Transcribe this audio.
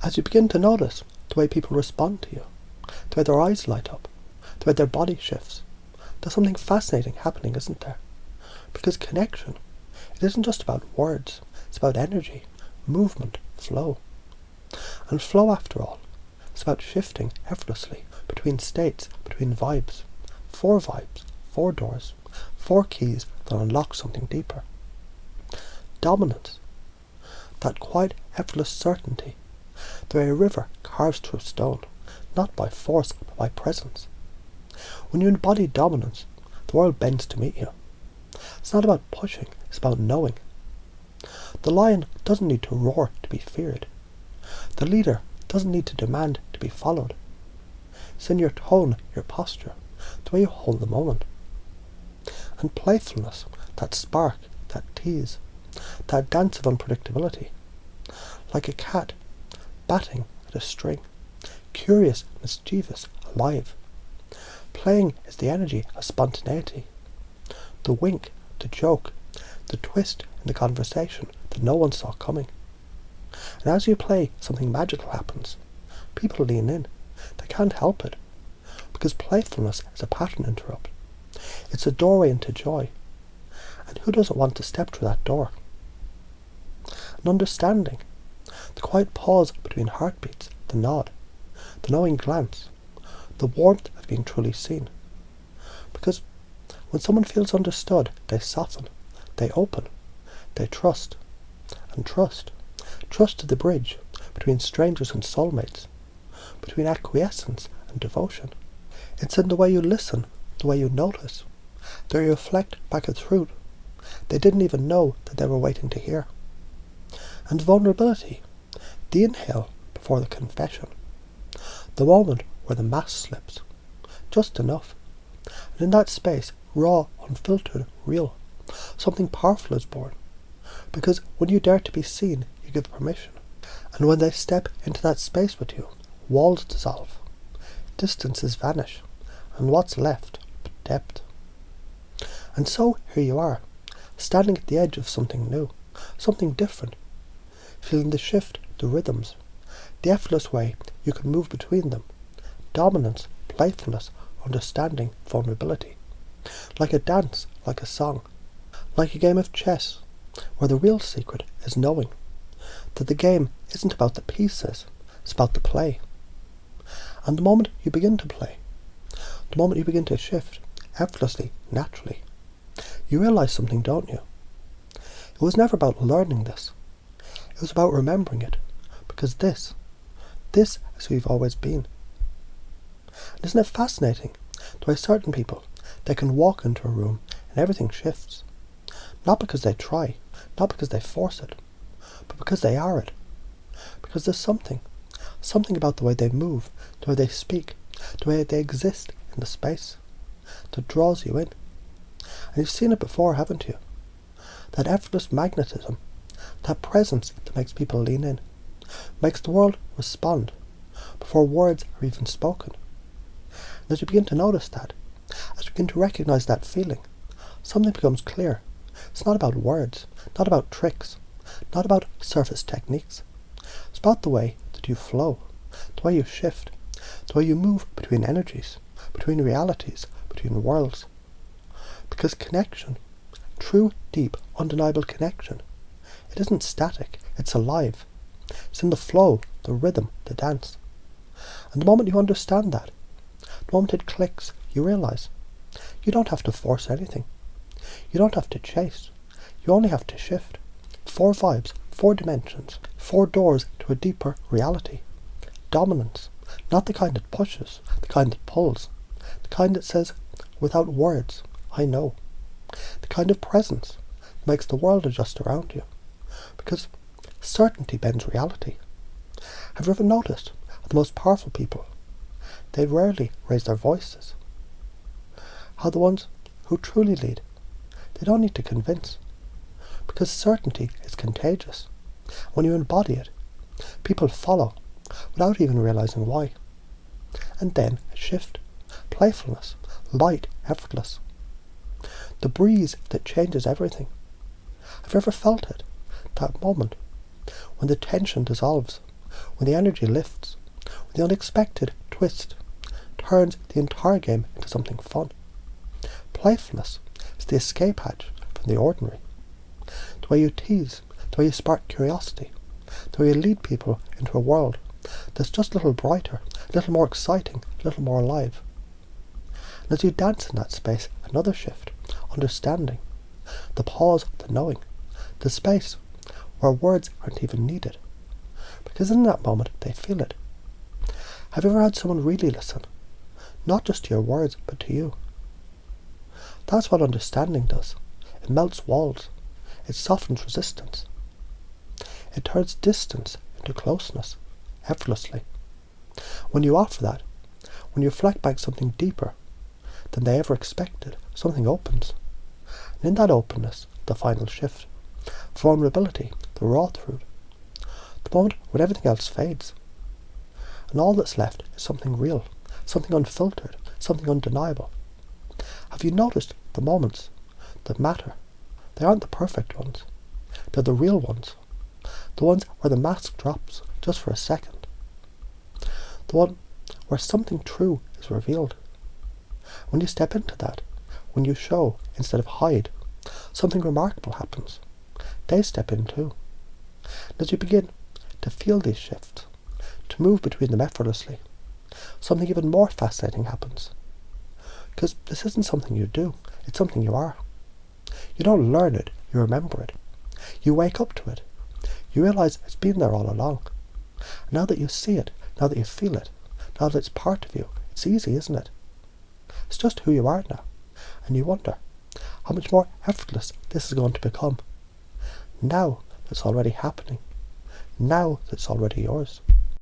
As you begin to notice the way people respond to you, the way their eyes light up, the way their body shifts, there's something fascinating happening, isn't there? Because connection, it isn't just about words, it's about energy, movement, flow. And flow, after all, is about shifting effortlessly between states, between vibes. 4 vibes, 4 doors, 4 keys that unlock something deeper. Dominance, that quiet, effortless certainty, the way a river carves through stone, not by force, but by presence. When you embody dominance, the world bends to meet you. It's not about pushing, it's about knowing. The lion doesn't need to roar to be feared. The leader doesn't need to demand to be followed. It's in your tone, your posture, the way you hold the moment. And playfulness, that spark, that tease, that dance of unpredictability. Like a cat, batting at a string, curious, mischievous, alive. Playing is the energy of spontaneity. The wink, the joke, the twist in the conversation that no one saw coming. And as you play, something magical happens. People lean in. They can't help it. Because playfulness is a pattern interrupt. It's a doorway into joy. And who doesn't want to step through that door? An understanding. The quiet pause between heartbeats, the nod, the knowing glance, the warmth of being truly seen. Because when someone feels understood, they soften, they open, they trust. And trust is the bridge between strangers and soulmates, between acquiescence and devotion. It's in the way you listen, the way you notice, the way you reflect back a truth they didn't even know that they were waiting to hear. And vulnerability, the inhale before the confession, the moment where the mask slips, just enough. And in that space, raw, unfiltered, real, something powerful is born. Because when you dare to be seen, you give permission. And when they step into that space with you, walls dissolve, distances vanish, and what's left but depth. And so here you are, standing at the edge of something new, something different, feeling the shift, the rhythms, the effortless way you can move between them, dominance, playfulness, understanding, vulnerability, like a dance, like a song, like a game of chess, where the real secret is knowing that the game isn't about the pieces, it's about the play. And the moment you begin to play, the moment you begin to shift, effortlessly, naturally, you realise something, don't you? It was never about learning this. It was about remembering it. Because this is who you've always been. And isn't it fascinating the way certain people, they can walk into a room and everything shifts. Not because they try, not because they force it, but because they are it. Because there's something about the way they move, the way they speak, the way they exist in the space, that draws you in. And you've seen it before, haven't you? That effortless magnetism, that presence that makes people lean in, makes the world respond before words are even spoken. And as you begin to notice that, as you begin to recognise that feeling, something becomes clear. It's not about words, not about tricks, not about surface techniques. It's about the way that you flow, the way you shift, the way you move between energies, between realities, between worlds. Because connection, true, deep, undeniable connection, it isn't static, it's alive. It's in the flow, the rhythm, the dance. And the moment you understand that, the moment it clicks, you realise you don't have to force anything. You don't have to chase. You only have to shift. 4 vibes, 4 dimensions, 4 doors to a deeper reality. Dominance, not the kind that pushes, the kind that pulls, the kind that says, without words, I know. The kind of presence that makes the world adjust around you. Because certainty bends reality. Have you ever noticed the most powerful people, they rarely raise their voices? How the ones who truly lead, they don't need to convince. Because certainty is contagious. When you embody it, people follow without even realising why. And then a shift, playfulness, light, effortless. The breeze that changes everything. Have you ever felt it? That moment when the tension dissolves, when the energy lifts, when the unexpected twist turns the entire game into something fun. Playfulness is the escape hatch from the ordinary. The way you tease, the way you spark curiosity, the way you lead people into a world that's just a little brighter, a little more exciting, a little more alive. And as you dance in that space, another shift, understanding, the pause, the knowing, the space where words aren't even needed. Because in that moment, they feel it. Have you ever had someone really listen? Not just to your words, but to you. That's what understanding does. It melts walls. It softens resistance. It turns distance into closeness, effortlessly. When you offer that, when you reflect back something deeper than they ever expected, something opens. And in that openness, the final shift, vulnerability, the raw truth, the moment when everything else fades. And all that's left is something real, something unfiltered, something undeniable. Have you noticed the moments that matter? They aren't the perfect ones. They're the real ones. The ones where the mask drops just for a second. The one where something true is revealed. When you step into that, when you show instead of hide, something remarkable happens. They step in too. And as you begin to feel these shifts, to move between them effortlessly, something even more fascinating happens. Because this isn't something you do, it's something you are. You don't learn it, you remember it. You wake up to it. You realise it's been there all along. And now that you see it, now that you feel it, now that it's part of you, it's easy, isn't it? It's just who you are now. And you wonder how much more effortless this is going to become. Now that it's already happening. Now that it's already yours.